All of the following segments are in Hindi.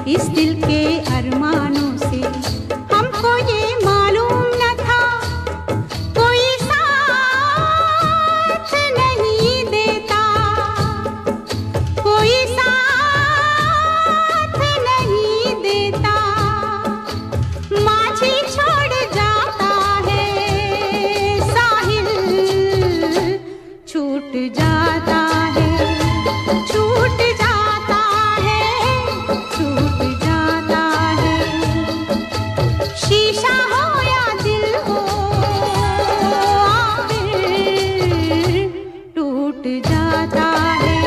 इस दिल के अरमानों से हमको ये मालूम न था कोई साथ नहीं देता, कोई साथ नहीं देता। माझी छोड़ जाता है साहिल, छूट जाता है, छूट जाता है, छूट जाता है। शीशा हो या दिल हो आखिर टूट जाता है,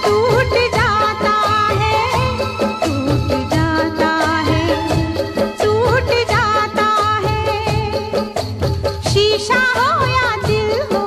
टूट जाता है, टूट जाता है, टूट जाता है। शीशा हो या दिल हो।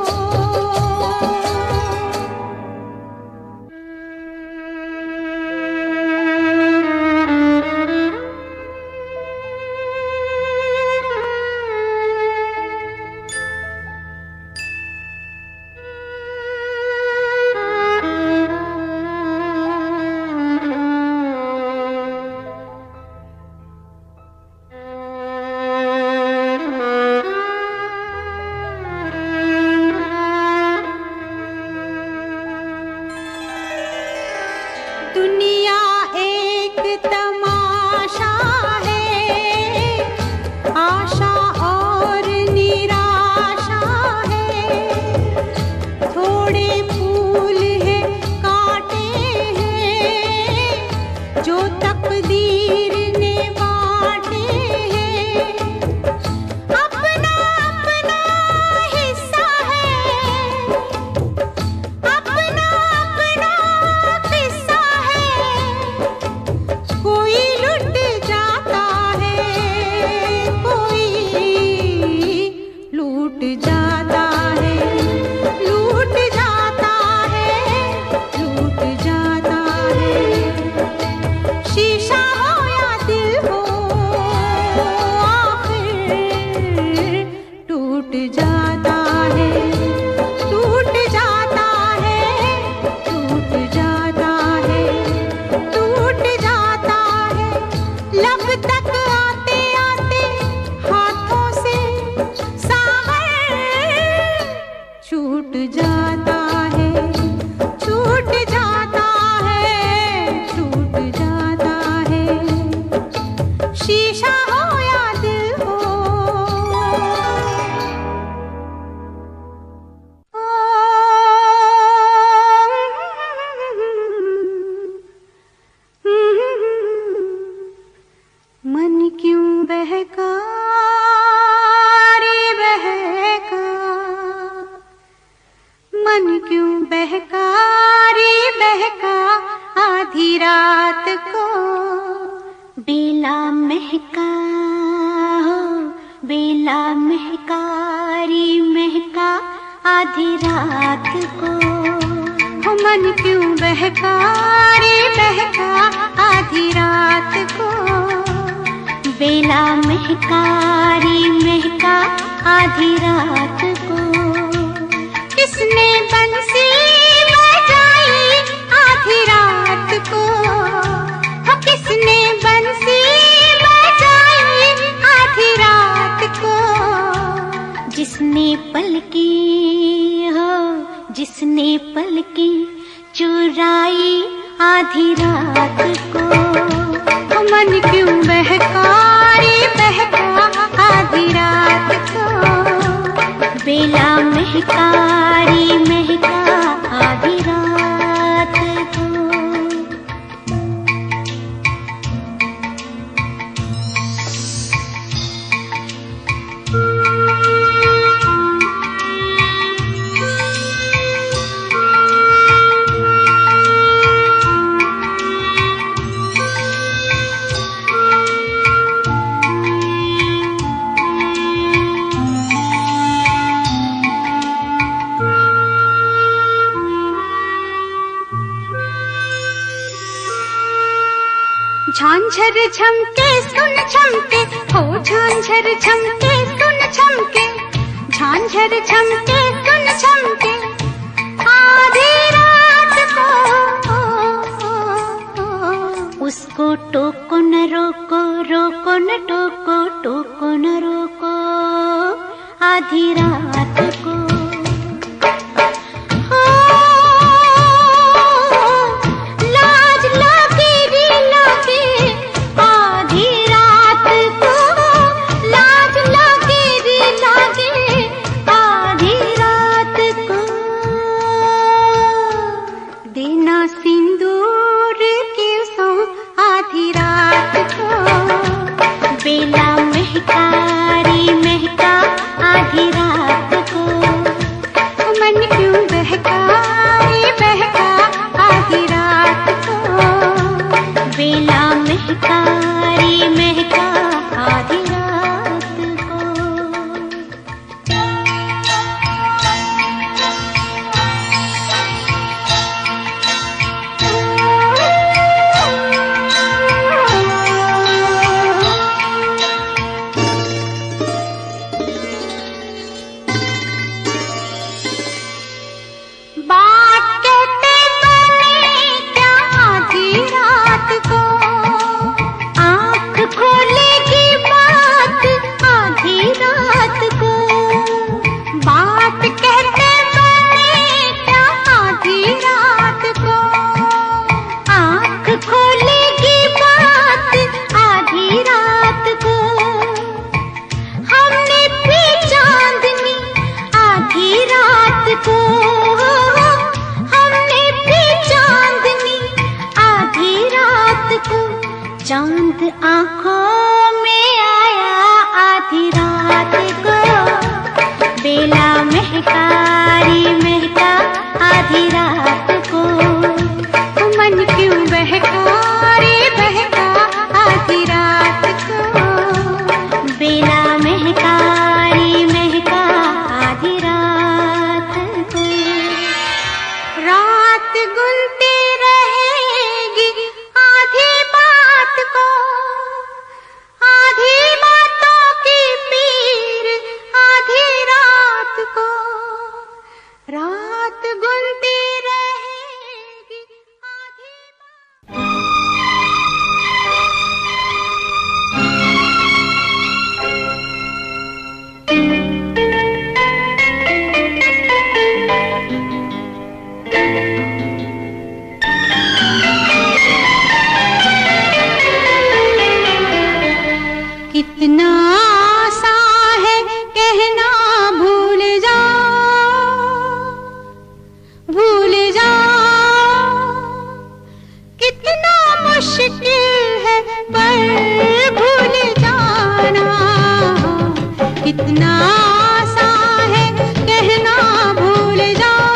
दुनिया एक तमाशा है, आशा और निराशा है। थोड़े फूल हैं, कांटे हैं, जो तकदीर ने बांटे हैं। अपना अपना हिस्सा है, अपना अपना किस्सा है। कोई लुट जाता है, कोई लूट जाता है, लूट जाता है, लूट जाता है। शीशा हो या दिल हो आखिर टूट जाता है, टूट जाता है, टूट जाता है, टूट जाता है। लब तक आते आते हाथों से सागर छूट जाता है, छूट जाता है, छूट जाता है। शीशा हो या दिल हो। मन क्यों बहका रे बहका, मन क्यों बहका रे बहका। आधी रात को बेला महका हो, बेला महका रे महका। आधी रात को हो मन क्यों बहका रे बहका। आधी रात को बेला महका रे महका। आधी रात को किसने बंसी बजाई आधी रात को। हो किसने बंसी बजाई आधी रात को। जिसने पलकी हो, जिसने पलकी चुराई आधी रात को। हो मन क्यों बहका रे बहका। आधी रात को बेला महका रे महका। आधी रात को झांझर झमके सुन झमके हो, झांझर झमके सुन झमके। झांझर झमके सुन झमके आधी रात को उसको टो आधी रात को। लाज लगे रे लगे आधी रात को, लाज लगे रे लगे आधी रात को। देना सिंदूर के सो आधी रात को, बेला महका रे महका आधी रात को। मन क्यों बहका रे बहका आधी रात को, बेला महका रे महका आधी रात को। बात कहते बने क्या आधी रात को, आँख खोलेगी बात आधी रात को। बात कहते बने क्या आधी रात को, आँख खोलेगी बात आधी रात को। हमने भी चांदनी आधी रात को, हमने भी चांदनी आधी रात को। चांद आंखों में आया आधी रात को, बेला महका रे महका आधी रात को। मन क्यों बहका रे बहका आधी रात को, बेला महका रे महका आधी रात को। रात गुनती रहेगी आधी बात को, आधी बातों की पीर आधी रात को। रात गुनती रहेगी आधी कितना आसा है कहना भूल जाओ, भूल जाओ। कितना मुश्किल है पर भूल जाना, कितना आसा है कहना भूल जाओ।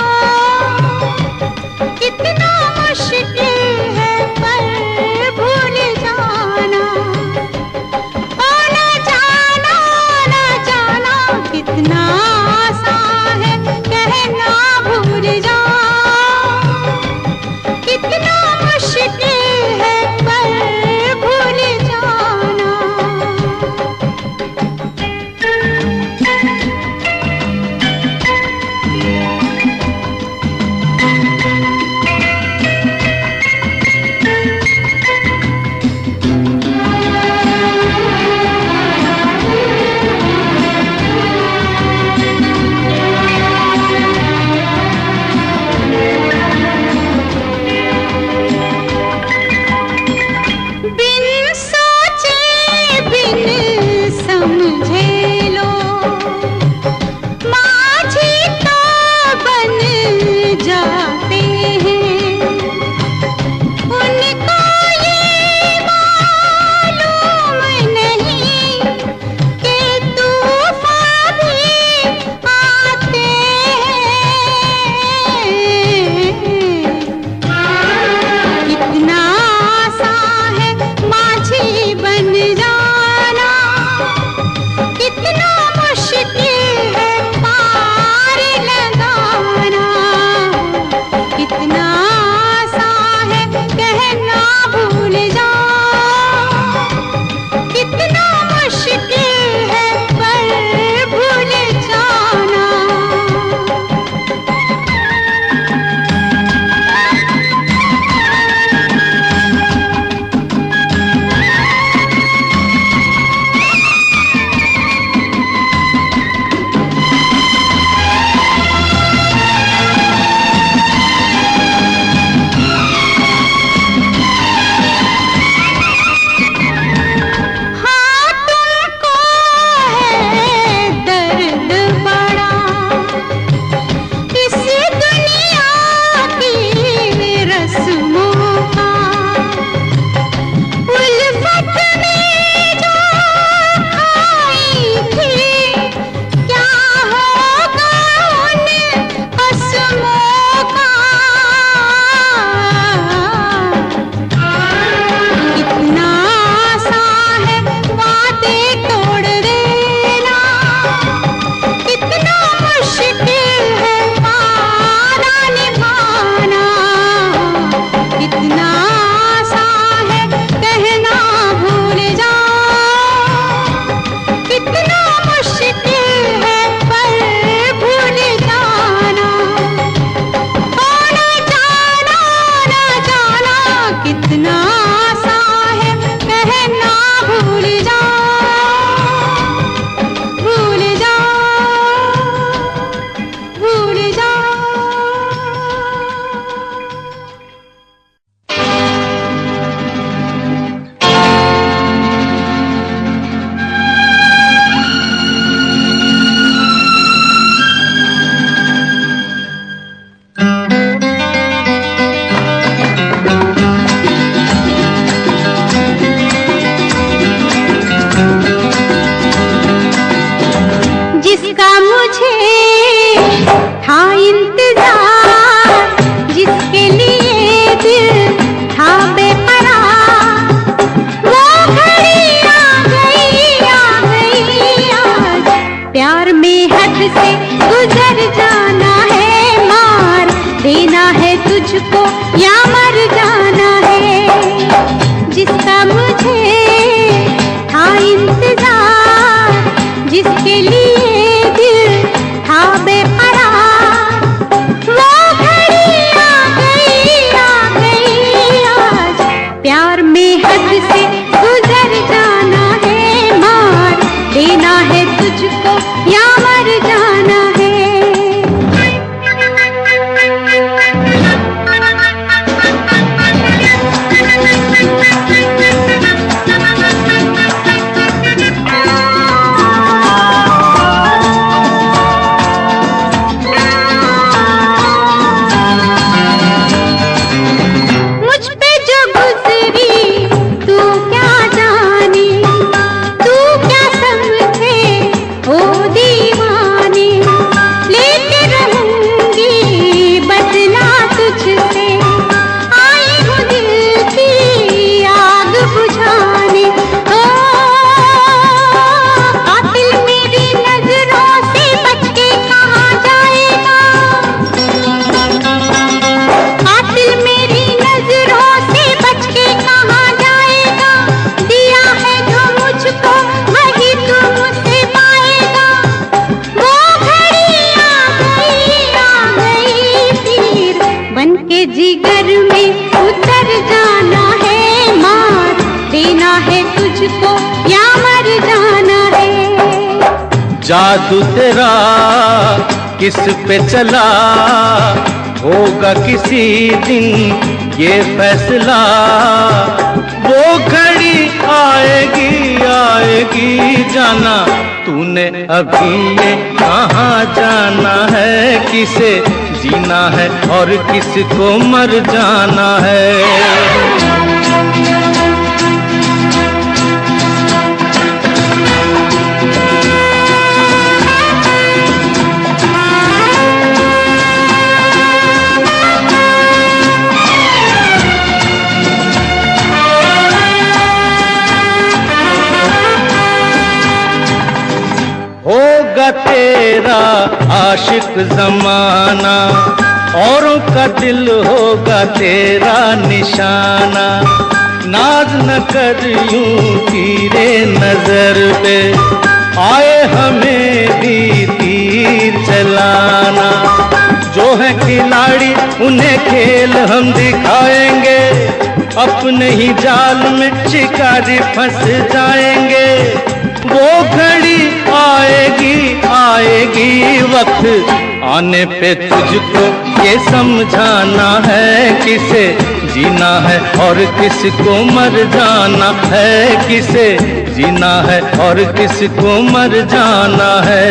या मर जाना है। जिसका मुझे था इंतजार, जिसके लिए दिल था बेकरार, वो घड़ी आ गई आज। प्यार में हद से गुजर जाना है, मार देना है तुझको या मर जाना है। जिगर में उतर जाना है, मार देना है तुझको या मर जाना है। जादू तेरा किस पे चला, होगा किसी दिन ये फैसला। वो घड़ी आएगी जाना, तूने अभी ये कहाँ जाना है। किसे जीना है और किसको मर जाना है। होगा तेरा आशिक ज़माना, औरों का दिल होगा तेरा निशाना। नाज न कर यूं तीरे नजर पे, आए हमें भी तीर चलाना। जो है खिलाड़ी उन्हें खेल हम दिखाएंगे, अपने ही जाल में शिकारी फंस जाएंगे। वो घड़ी आएगी वक्त आने पे तुझको ये समझाना है। किसे जीना है और किसको मर जाना है। किसे जीना है और किसको मर जाना है।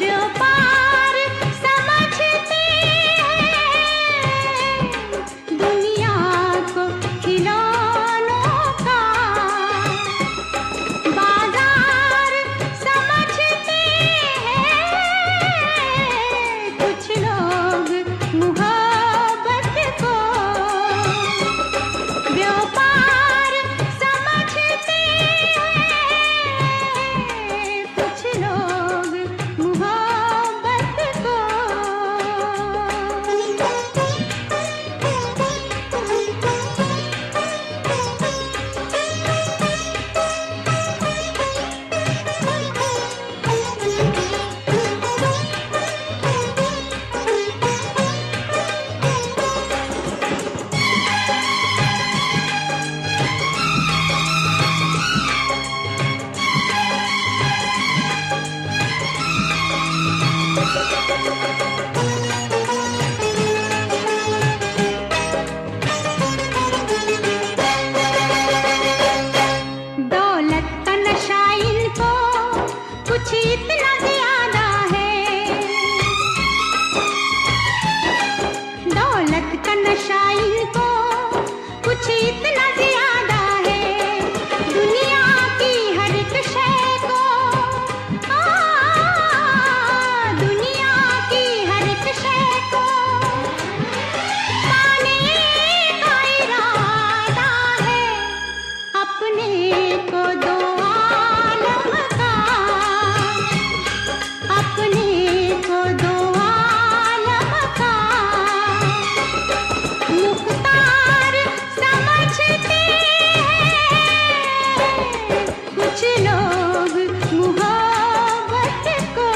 व्यापार इतना ज्यादा है। दौलत का नशा इनको कुछ इतना ज्यादा है। दुनिया की हर एक शय को, दुनिया की हर एक शय को पाने का इरादा है। अपने को दो आलम का, अपने को दो आलम का मुख्तार समझते हैं कुछ लोग मोहब्बत को।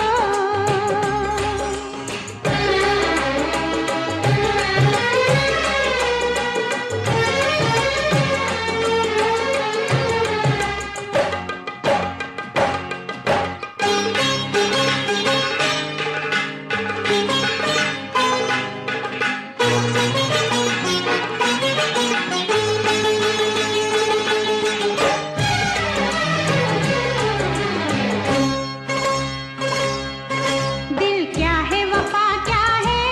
दिल क्या है वफा क्या है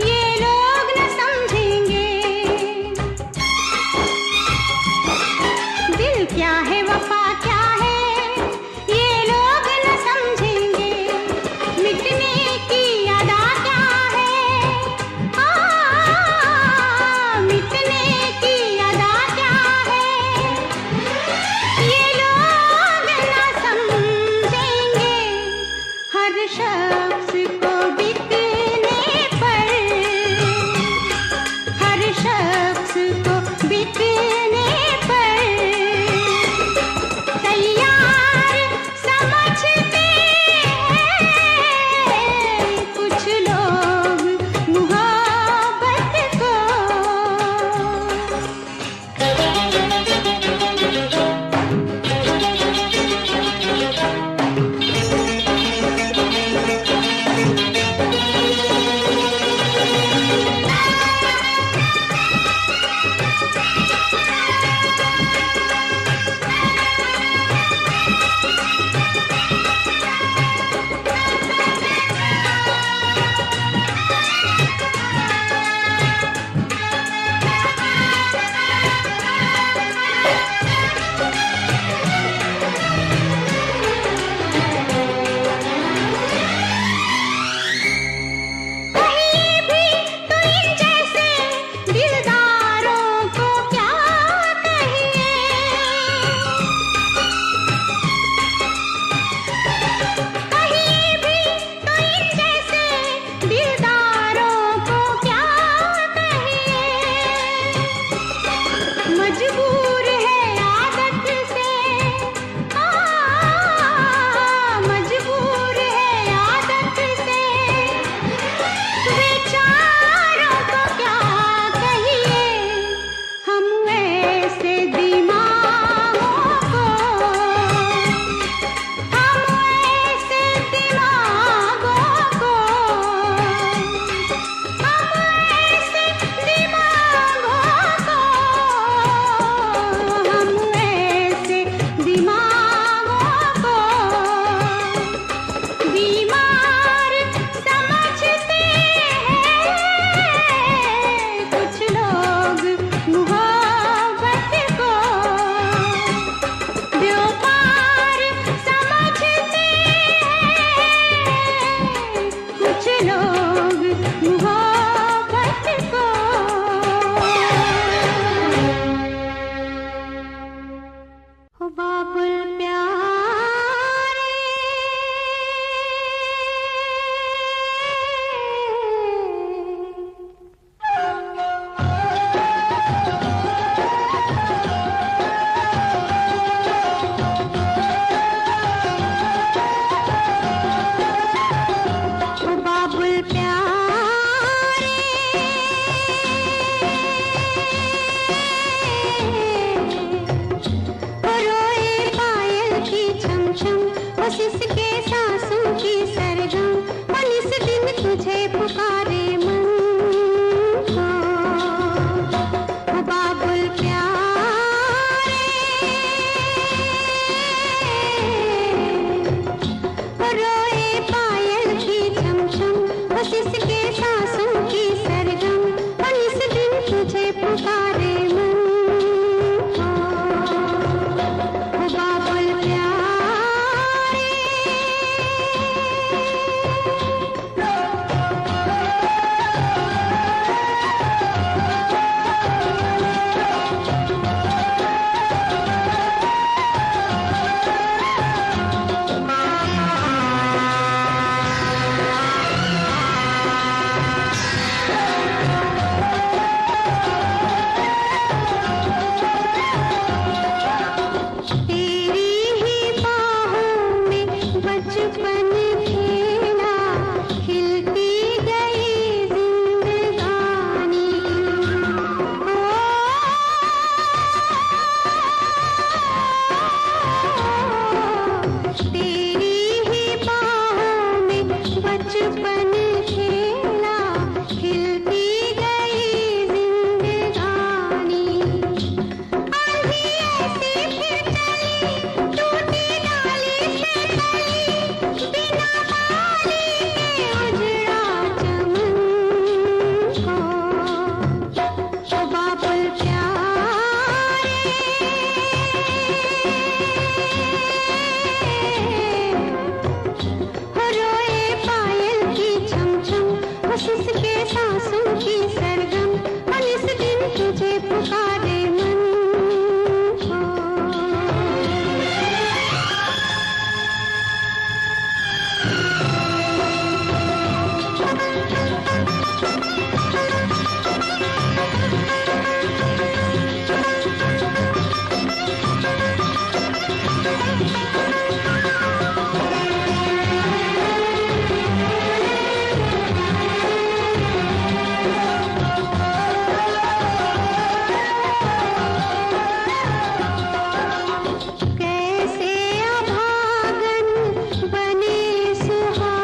ये लोग न समझेंगे। दिल क्या है वफा क्या है ये लोग न समझेंगे। मिटने की अदा क्या है, मिटने की अदा क्या है ये लोग न समझेंगे। हर शख्स को बिकने पर, हर शख्स को बिकने पर तैयार समझते हैं कुछ लोग मोहब्बत को। कहीं भी तो इन जैसे दिलदारों को क्या कहिए। कहीं भी तो इन जैसे दिलदारों को क्या कहिए। मजबूर है आदत से, मजबूर है आदत से बेचारों को क्या कहिए। हम ऐसे दिमागों को, हम ऐसे दिमागों को, हम ऐसे दिमागों को, हम ऐसे दिमागों को बीमार समझते हैं कुछ लोग मोहब्बत को। व्यापार समझते हैं कुछ लोग मोहब्बत को। हो बाबुल बस इसके सांसों की सरगम, और इस दिन तुझे पुकारे मन। ओ बाबुल प्यारे, तेरी ही बाहों में बचपन खेला, खिलती गई जिंदगानी। तेरी ही बाहों में बचपन खेला, खिलती गई जिंदगानी। आंधी ऐसी फिर चली, टूटी डाली से चली, बिना बारी के उजड़ा चमन को। ओ बाबुल प्यारे, हो रोए पायल की छम छम, बस इसके सांसों की सरगम, और इस दिन तुझे पुकारे मन। कैसे अभागन बने सुहागन,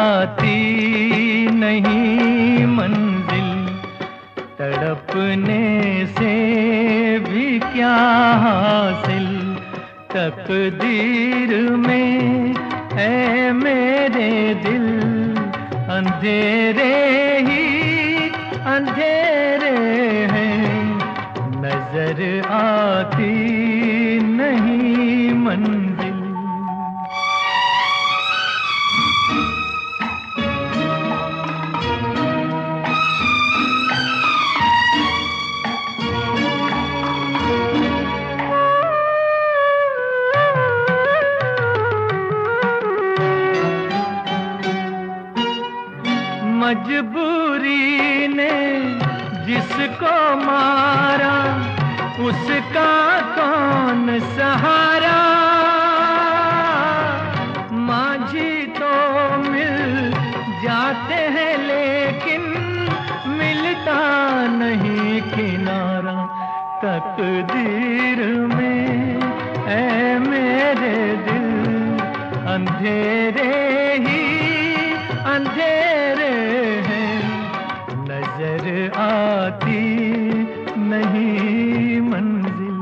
आती नहीं मंजिल, तड़पने से भी क्या हासिल, तकदीर में है मेरे दिल, अंधेरे ही अंधेरे हैं, नजर आती नहीं मंजिल। मजबूरी ने जिसको मारा, उसका कौन सहारा, माझी तो मिल जाते हैं लेकिन मिलता नहीं किनारा, तकदीर में है मेरे दिल, अंधेरे ही अंधेरे हैं, नजर आती नहीं मंजिल।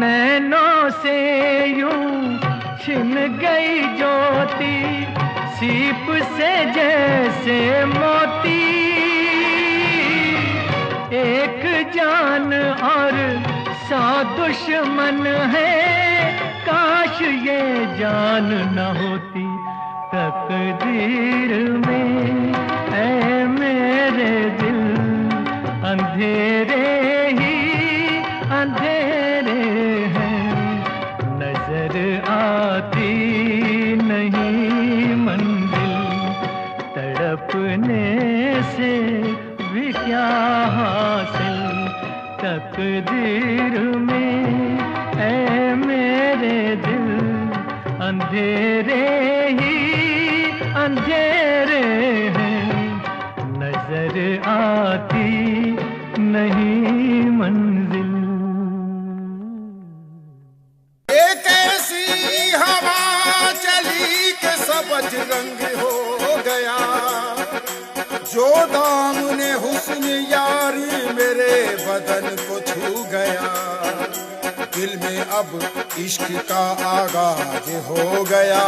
नैनों से यूं छिन गई ज्योति, सीप से जैसे मोती, एक जान और 100 दुश्मन है, काश ये जान न होती, तकदीर में है मेरे दिल, अंधेरे ही अंधेरे हैं, नजर आती नहीं मंजिल, तड़पने से भी क्या हासिल, तकदीर में है मेरे दिल, अंधेरे ही अंधेरे हैं, नजर आती नहीं मंजिल। एक ऐसी हवा चली के सब रंग हो गया, जो दामने हुस्न यारी मेरे बदन को छू गया, दिल में अब इश्क का आगाज हो गया,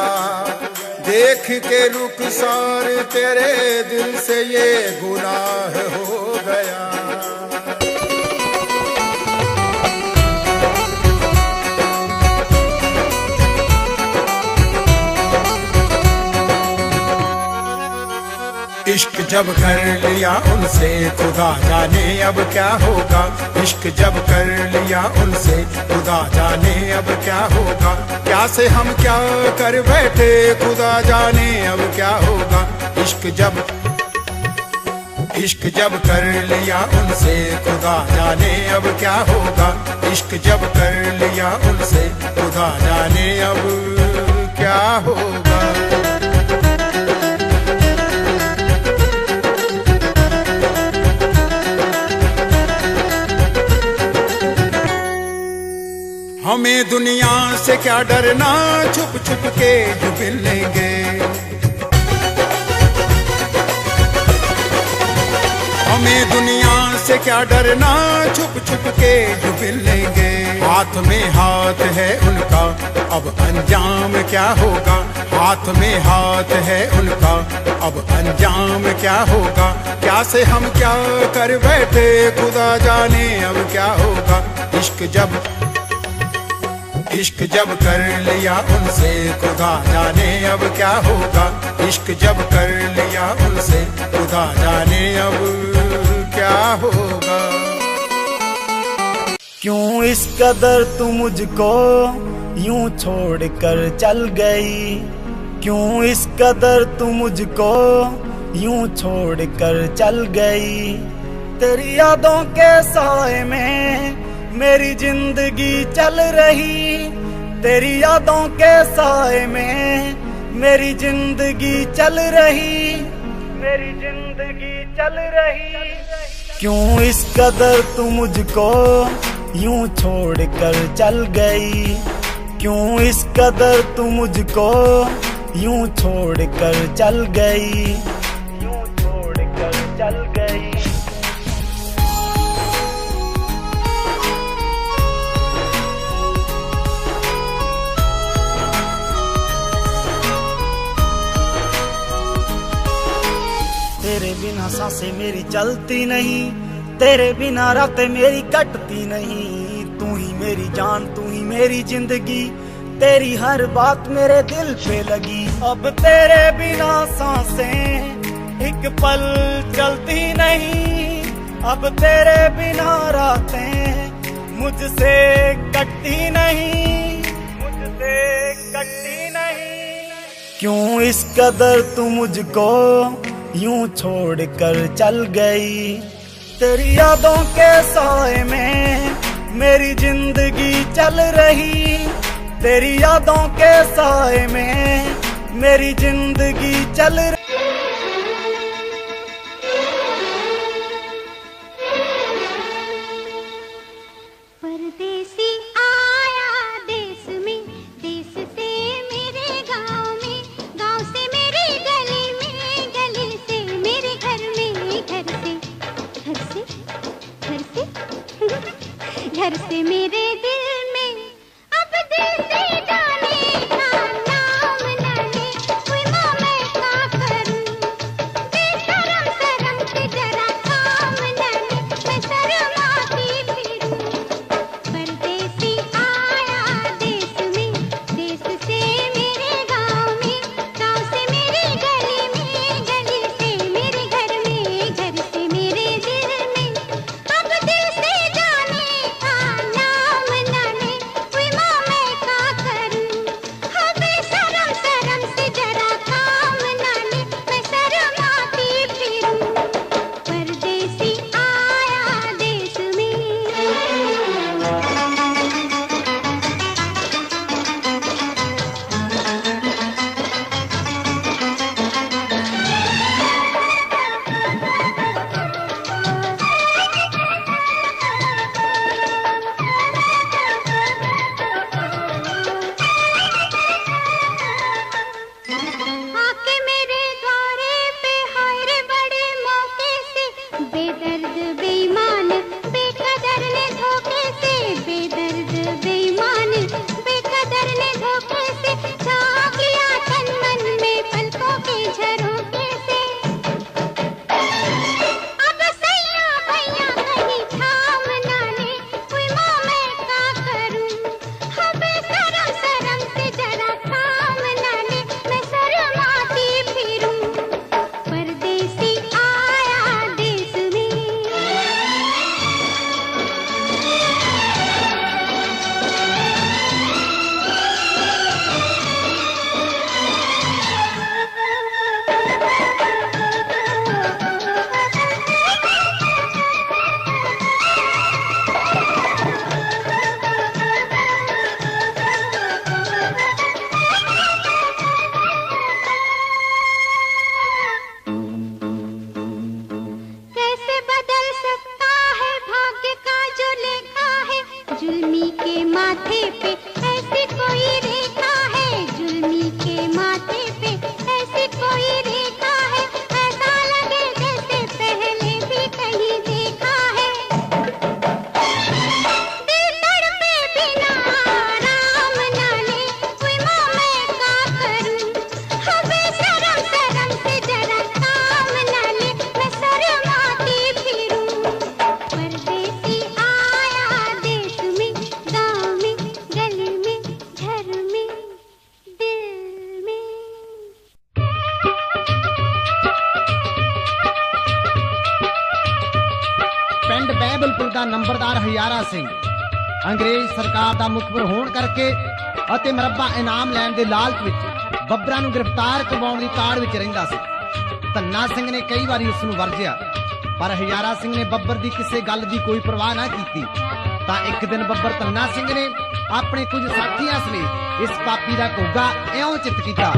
देख के रुखसार तेरे दिल से ये गुनाह हो गया। इश्क जब कर लिया उनसे खुदा जाने अब क्या होगा, इश्क जब कर लिया उनसे खुदा जाने अब क्या होगा, क्या से हम क्या कर बैठे खुदा जाने अब क्या होगा, इश्क जब कर लिया उनसे खुदा जाने अब क्या होगा, इश्क जब कर लिया उनसे खुदा जाने अब क्या होगा। हमें दुनिया से क्या डरना, छुप छुप के जो मिलेंगे, हमें दुनिया से क्या डरना, छुप छुप के जो मिलेंगे, हाथ में हाथ है उनका अब अंजाम क्या होगा, हाथ में हाथ है उनका अब अंजाम क्या होगा, क्या से हम क्या कर बैठे खुदा जाने अब क्या होगा, इश्क जब कर लिया उनसे खुदा जाने अब क्या होगा, इश्क जब कर लिया उनसे खुदा जाने अब क्या होगा। क्यों इस कदर तू मुझको यूं छोड़ कर चल गई, क्यों इस कदर तू मुझको यूं छोड़ कर चल गई, तेरी यादों के साए में मेरी जिंदगी चल रही, तेरी यादों के साए में मेरी जिंदगी चल रही, मेरी जिंदगी चल रही। क्यों इस कदर तू मुझको यूं छोड़ कर चल गई, क्यों इस कदर तू मुझको यूं छोड़ कर चल गई, यूं छोड़ कर चल गई। तेरे बिना सांसें मेरी चलती नहीं, तेरे बिना रातें मेरी कटती नहीं। तू ही मेरी जान, तू ही मेरी जिंदगी, तेरी हर बात मेरे दिल पे लगी। अब तेरे बिना सांसें एक पल चलती नहीं, अब तेरे बिना रातें मुझसे कटती नहीं, मुझसे कटती नहीं। क्यों इस कदर तू मुझको यूं छोड़ कर चल गई, तेरी यादों के साए में मेरी जिंदगी चल रही, तेरी यादों के साए में मेरी जिंदगी चल रही। परदेसी आया देश में, देश से मेरे गांव में, गांव से मेरी गली में, गली से मेरे घर में, घर से घर से घर से घर से मेरे दिल में। अब दिल से जाने का नाम न ले, कोई माँ मैं क्या करूं, बेशरम शर्म से जरा काम न ले, मैं शर्माती फिरूं। परदेसी आया देश में, देश से मेरे गांव में, गांव से मेरी गली में, गली से मेरे घर में, घर से मेरे दिल में। अब दिल से जाने का नाम न ले, कोई माँ मैं क्या करूं, हाँ बेशरम शर्म से जरा काम न ले, मैं शर्माती फिरूं। परदेसी आया देश में। आके मेरे द्वारे पे हाय रे बड़े मौके से, बेदर्द बेईमान बेकदर ने धोखे से, बेदर्द बेईमान बेकदर ने धोखे से, छा गया तन मन में पलकों के झरोखे से। अब सैया भैया कहीं थाम ना ले, कोई माँ मैं क्या करूं, हाँ बेशरम शर्म से जरा काम ना ले, मैं शर्माती फिरूं। परदेसी आया देश में। कैसे बदल सकता है भाग्य का जो लेखा है, जुल्मी के माथे पे ऐसी कोई रेखा है, जुल्मी के माथे पे ऐसी कोई रेखा है, ऐसा लगे जैसे पहले भी कहीं देखा है। दिल तड़पे बिना आराम ना ले, कोई माँ मैं क्या करूं, हाँ बेशरम शर्म से जरा काम ना ले, मैं शर्माती फिरूं। परदेसी आया देश में, गाँव में, गली में, घर में, दिल में। ਪਿੰਡ ਬਹਿਬਲਪੁਰ ਦਾ ਨੰਬਰਦਾਰ ਹਜ਼ਾਰਾ ਸਿੰਘ ਅੰਗਰੇਜ਼ ਸਰਕਾਰ ਦਾ ਮੁਖਬਰ ਹੋਣ ਕਰਕੇ ਅਤੇ ਮਰੱਬਾ ਇਨਾਮ ਲੈਣ ਦੇ ਲਾਲਚ ਵਿੱਚ ਬੱਬਰਾਂ ਨੂੰ ਗ੍ਰਿਫਤਾਰ ਕਰਵਾਉਣ ਦੀ ਤਾੜ ਵਿੱਚ ਰਹਿੰਦਾ ਸੀ। ਧੰਨਾ ਸਿੰਘ ਨੇ ਕਈ ਵਾਰੀ ਉਸ ਨੂੰ ਵਰਜਿਆ, ਪਰ ਹਜ਼ਾਰਾ ਸਿੰਘ ਨੇ ਬੱਬਰ ਦੀ ਕਿਸੇ ਗੱਲ ਦੀ ਕੋਈ ਪਰਵਾਹ ਨਾ ਕੀਤੀ। ਤਾਂ ਇੱਕ ਦਿਨ ਬੱਬਰ ਧੰਨਾ ਸਿੰਘ ਨੇ ਆਪਣੇ ਕੁਝ ਸਾਥੀਆਂ ਸਮੇਤ ਇਸ ਪਾਪੀ ਦਾ ਘੋਗਾ ਇਉਂ ਚਿੱਤ ਕੀਤਾ।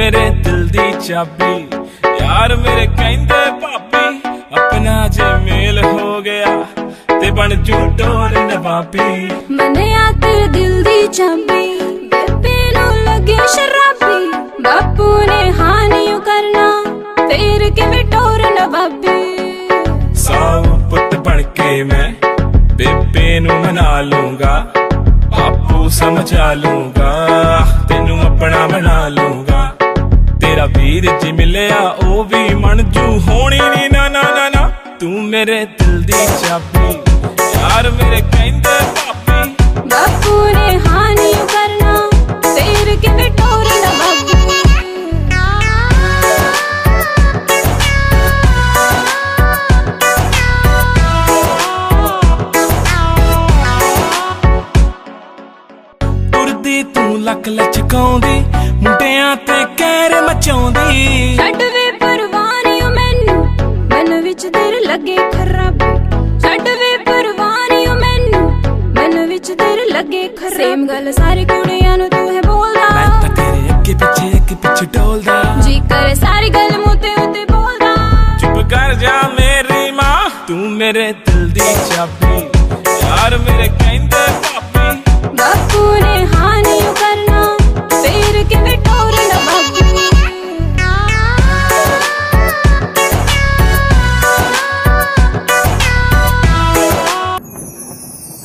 मेरे दिल दी चाबी यार मेरे कहंदे भाभी अपना जे मेल हो गया ते बन जू टोर नवाबी मने आकर दिल दी चाबी बेबे नु लगे शराबी बापू ने हानियो करना फिर किवें टोर नवाबी साऊ पुत बन के मैं बेबे नु मना लूंगा बापू समझा लूंगा तेनू अपना बना लूंगा तेरा वीर जी मिलिया ओ भी मनजू होनी नी ना ना ना ना तू मेरे दिल दी चाबी यार मेरे कहंदे भाभी बापू ने हानि करना फिर किवें टोर नवाबी तुरदी तू लक लचकाउंदी मुंडियां ते कहर मचाउंदी छड्ड वे परवानियो मैनू मन विच तेरे लगे खराबी छड्ड वे परवानियो मैनू मन विच तेरे लगे खराबी सेम गल सारी कुड़ियां नू तू है बोलदा मैं तां तेरे अगे पिछे डोलदा जी करे सारी गल मुते उते बोलदा चुप कर जा मेरी मां तू मेरे दिल दी चाबी यार मेरे कहंदे भाभी बापू ने हानि करना फिर किवें टोर नवाबी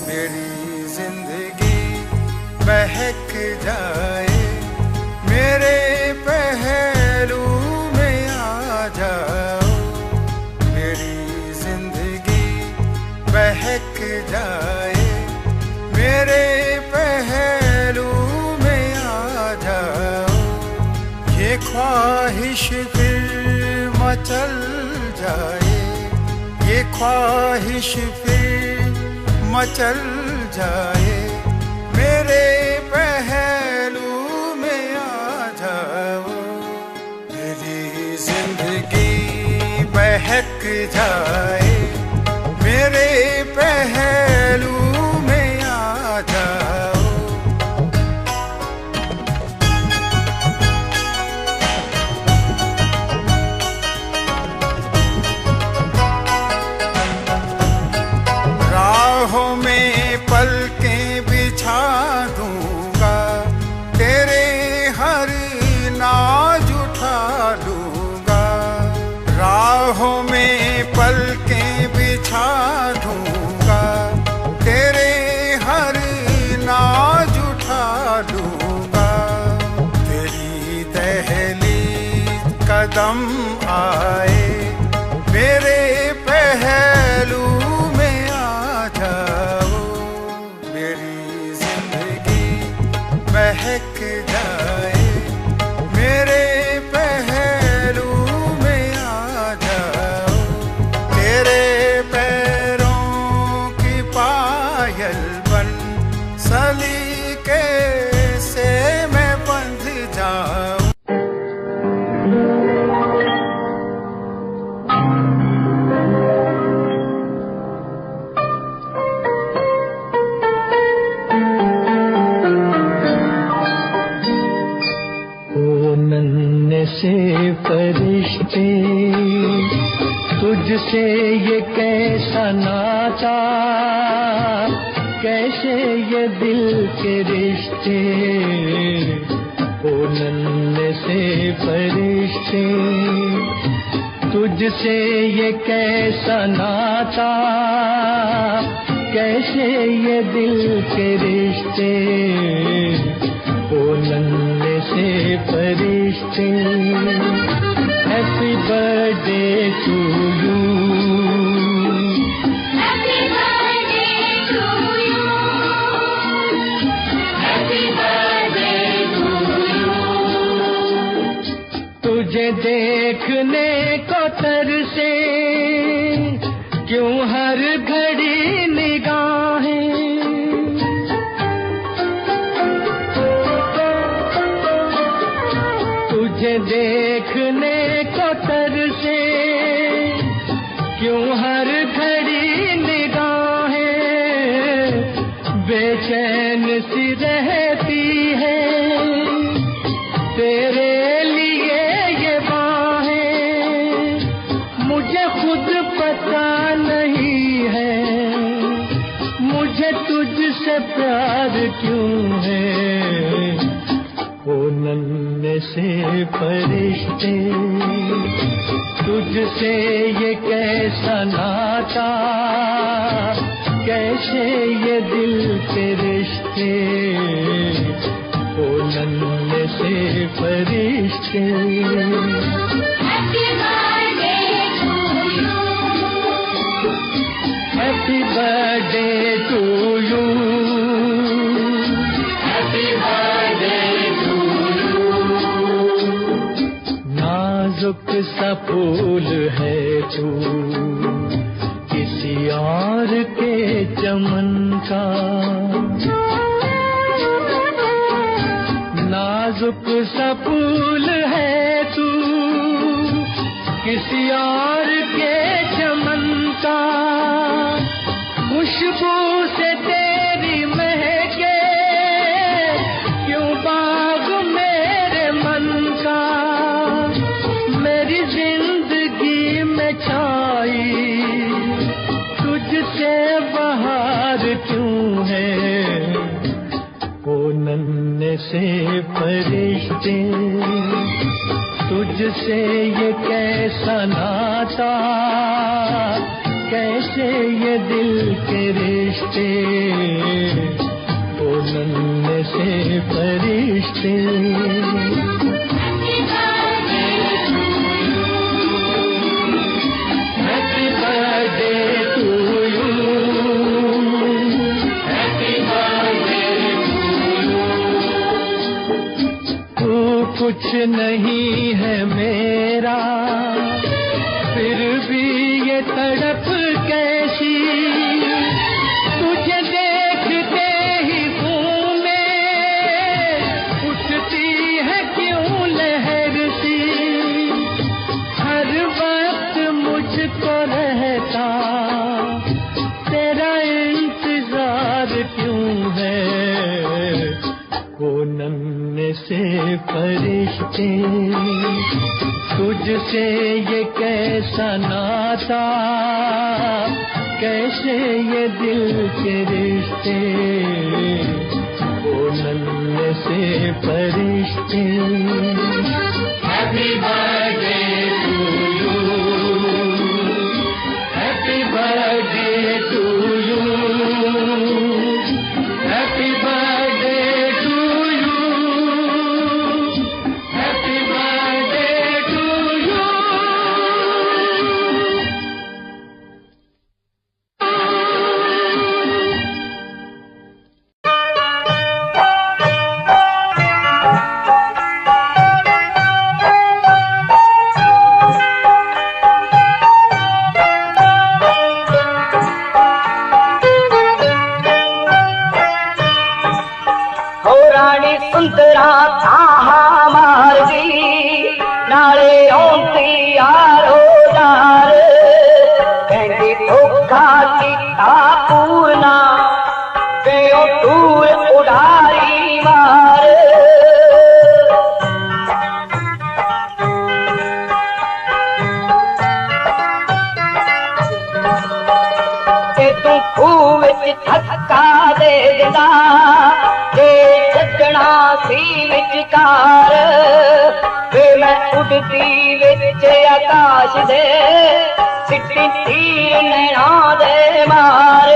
मेरी जिंदगी बहक जाए मेरे पहलू में आ जाओ मेरी जिंदगी बहक जाए मेरे पहलू में आ जाओ ये ख्वाहिश फिर मचल जाए ये ख्वाहिश फिर मचल जाए मेरे पहलू में आ जाओ मेरी जिंदगी बहक जाए मेरे पहलू में आ जाओ राहों में पलकें बिछा दूंगा तेरे हर नाज उठा लूंगा राहों में पलकें बिछा दूंगा तेरे हर नाज उठा लूंगा तेरी दहलीज कदम आए मेरे पहलू में आ जाओ मेरी जिंदगी बहक जाए मेरे पहलू में आ जाओ तेरे पैरों की पायल बन सलीके से मैं बंध जाऊं फरिश्ते, तुझसे ये कैसा नाता, कैसे ये दिल के रिश्ते, ओ नन्हे से फरिश्ते, तुझसे ये कैसा नाता, कैसे ये दिल के रिश्ते, ओ नन्हे से फरिश्ते। Happy birthday to you, happy birthday to you, happy birthday to you. तुझे देखने को तरसे क्यों हर घड़ी निगाहें, तुझे देखने को तरसे क्यों हर घड़ी निगाहें, बेचैन सी रहती है तेरे लिए ये बाहें, मुझे खुद पता नहीं है मुझे तुझसे प्यार क्यों है, ओ नन्हे से फरिश्ते, तुझसे ये कैसा नाता, कैसे ये दिल के रिश्ते, ओ नन्हे से फरिश्ते। Happy birthday to you, happy birthday to you, happy birthday to you. नाजुक सा फूल है तू किसी और के चमन का, नाजुक सा फूल है तू किसी और के चमन का, खुशबू से तेरी महके क्यों बाग मेरे मन का, मेरी जिंदगी में छाई तुझसे बहार क्यों है, ओ नन्हे से फरिश्ते, तुझसे ये कैसा नाता, कैसे ये दिल के रिश्ते, ओ नन्हे से फरिश्ते। Happy birthday to you, happy birthday to you. तू कुछ नहीं है मेरा, फिर भी ये तड़प कैसी, तुझे देखते ही घूमे उठती है क्यों लहर सी, हर वक्त मुझको रहता तेरा इंतजार क्यों है, वो नन्हे से फरिश्ते, तुझसे ये कैसा नाता, कैसे ये दिल के रिश्ते, वो नन्हे से फरिश्ते। Happy birthday to you, happy birthday to you, happy birthday to you, happy birthday to you. सुंदरा ताहा मारदी नाले औंती यारो दार कहंदी धोखा कीता पूरना कयो दूर उड़ारी मार ਵਿੱਚ ਧੱਕਾ ਦੇ ਦਿੰਦਾ ਜੇ ਛੱਡਣਾ ਸੀ ਵਿਚਕਾਰ ਵੇ ਮੈਂ ਉੱਡਦੀ ਵਿੱਚ ਆਕਾਸ਼ ਦੇ ਸਿੱਟੀ ਤੀਰ ਨੈਣਾ ਦੇ ਮਾਰ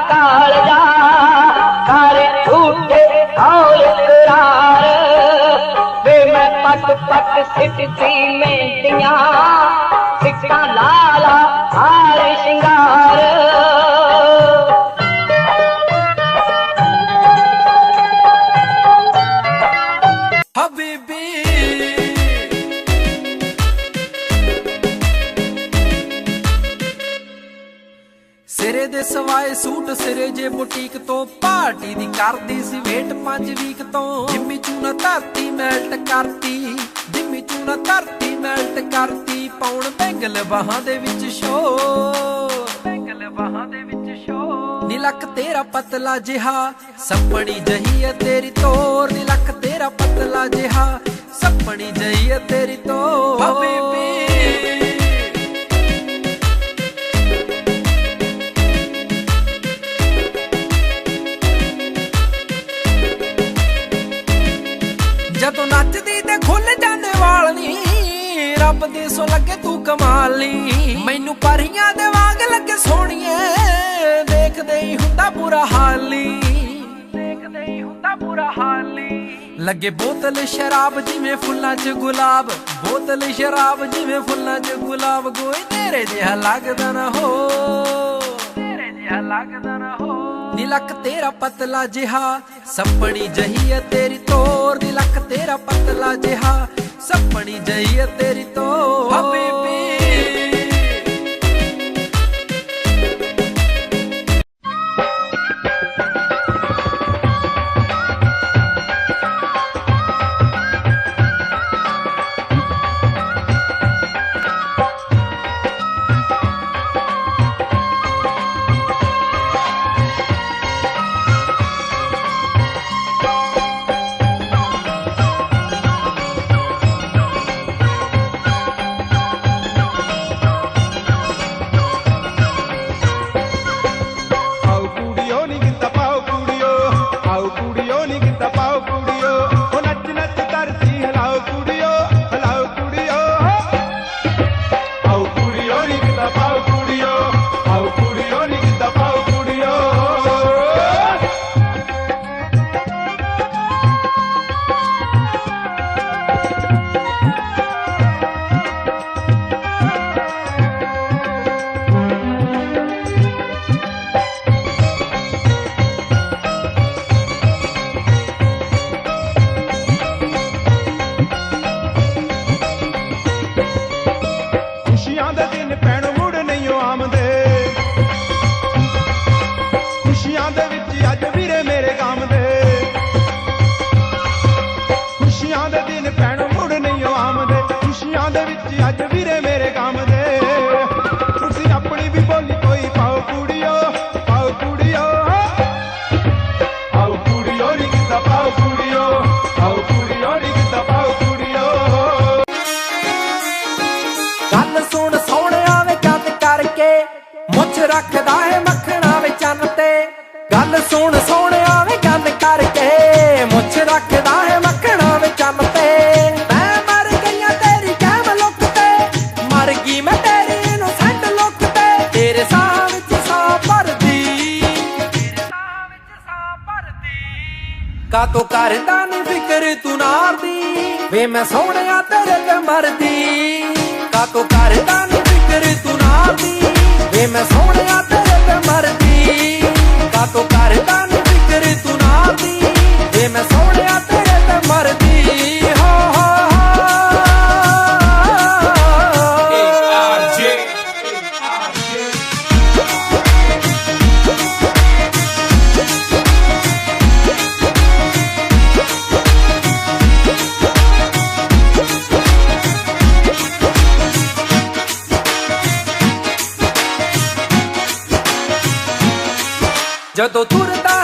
कालजा सारे झूठे और करार वे मैं पट पट सिटती मेंदियां सिक्का लाला हार श्रृंगार हबीबी ਸਿਰੇ ਦੇ ਸਵਾਏ ਸੂਟ ਸਿਰੇ ਜੇ ਬੁਟੀਕ ਤੋਂ ਪਾਰਟੀ ਦੀ ਕਰਦੀ ਸੀ ਵੇਟ 5 ਵੀਕ ਤੋਂ ਜਿੰਮੀ ਚੂਨਾ ਧਰਤੀ ਮੈਲਟ ਕਰਤੀ ਜਿੰਮੀ ਚੂਨਾ ਧਰਤੀ ਮੈਲਟ ਕਰਤੀ ਪੌਣ ਬੈਂਗਲ ਬਾਹਾਂ ਦੇ ਵਿੱਚ ਸ਼ੋ ਬੈਂਗਲ ਬਾਹਾਂ ਦੇ ਵਿੱਚ ਸ਼ੋ ਨੀ ਲੱਕ ਤੇਰਾ ਪਤਲਾ ਜਿਹਾ ਸੱਪਣੀ ਜਹੀ ਹੈ ਤੇਰੀ ਤੋਰ ਨੀ ਲੱਕ ਤੇਰਾ ਪਤਲਾ ਜਿਹਾ ਸੱਪਣੀ ਜਹੀ ਹੈ ਤੇਰੀ ਤੋਰ ਹਬੀਬੀ ਜਦੋਂ ਨੱਚਦੀ ਤੇ ਖੁੱਲ ਜਾਂਦੇ ਵਾਲ ਨੀ ਰੱਬ ਦੇ ਸੋ ਲੱਗੇ ਤੂੰ ਕਮਾਲ ਨੀ ਮੈਨੂੰ ਪਰੀਆਂ ਦੇ ਵਾਂਗ ਲੱਗੇ ਸੋਹਣੀਏ ਦੇਖਦੇ ਹੀ ਹੁੰਦਾ ਬੁਰਾ ਹਾਲ ਨੀ ਦੇਖਦੇ ਹੀ ਹੁੰਦਾ ਬੁਰਾ ਹਾਲ ਨੀ ਲੱਗੇ ਬੋਤਲ ਸ਼ਰਾਬ ਜਿਵੇਂ ਫੁੱਲਾਂ 'ਚ ਗੁਲਾਬ ਬੋਤਲ ਸ਼ਰਾਬ ਜਿਵੇਂ ਫੁੱਲਾਂ 'ਚ ਗੁਲਾਬ ਕੋਈ ਤੇਰੇ ਜਿਹਾ ਲੱਗਦਾ ਨਾ ਹੋ ਤੇਰੇ ਜਿਹਾ ਲੱਗਦਾ ਨਾ ਹੋ ਨੀ ਲੱਕ ਤੇਰਾ ਪਤਲਾ ਜਿਹਾ ਸੱਪਣੀ ਜਹੀ ਹੈ ਤੇਰੀ ਤੋਰ ਨੀ ਲੱਕ ਤੇਰਾ ਪਤਲਾ ਜਿਹਾ ਸੱਪਣੀ ਜਹੀ ਹੈ ਤੇਰੀ ਤੋਰ ਹਬੀਬੀ ਰੱਖਦਾ ਹੈ ਮੱਖਣਾ ਵੇ ਚੰਨ ਤੇ ਗੱਲ ਸੁਣ ਸੋਹਣਿਆ ਵੇ ਗੱਲ ਕਰਕੇ ਮੁੱਛ ਰੱਖਦਾ ਹੈ ਮੱਖਣਾ ਵੇ ਚੰਨ ਤੇ ਮੈਂ ਮਰ ਗਈਆਂ ਤੇਰੀ ਕਹਿਮ ਲੁੱਕ ਤੇ ਮਰ ਗਈ ਮੈਂ ਤੇਰੀ ਇਨੋਸੈਂਟ ਲੁੱਕ ਤੇ ਤੇਰੇ ਸਾਹ ਵਿੱਚ ਸਾਹ ਭਰਦੀ ਕਾਤੋਂ ਕਰਦਾ ਨੀ ਫਿਕਰ ਤੂੰ ਨਾਰਦੀ ਵੇ ਮੈਂ ਸੋਹਣਿਆ ਤੇਰੇ ਤੇ ਮਰਦੀ ਕਾਤੋਂ ਕਰਦਾ ਨੀ ਫਿਕਰ ਤੂੰ ਨਾਰਦੀ ਵੇ ਮੈਂ ਸੋਹਣਿਆ ਤੇਰੇ ਤੇ ਮਰਦੀ ਕਾਤੋਂ ਕਰਦਾ ਨੀ ਫਿਕਰ ਤੂੰ ਨਾਰਦੀ ਵੇ ਮੈਂ ਸੋਹਣਿਆ ਤੇਰੇ ਤੇ ਮਰਦੀ ਹੋ ਜਦੋਂ ਤੁਰਦਾ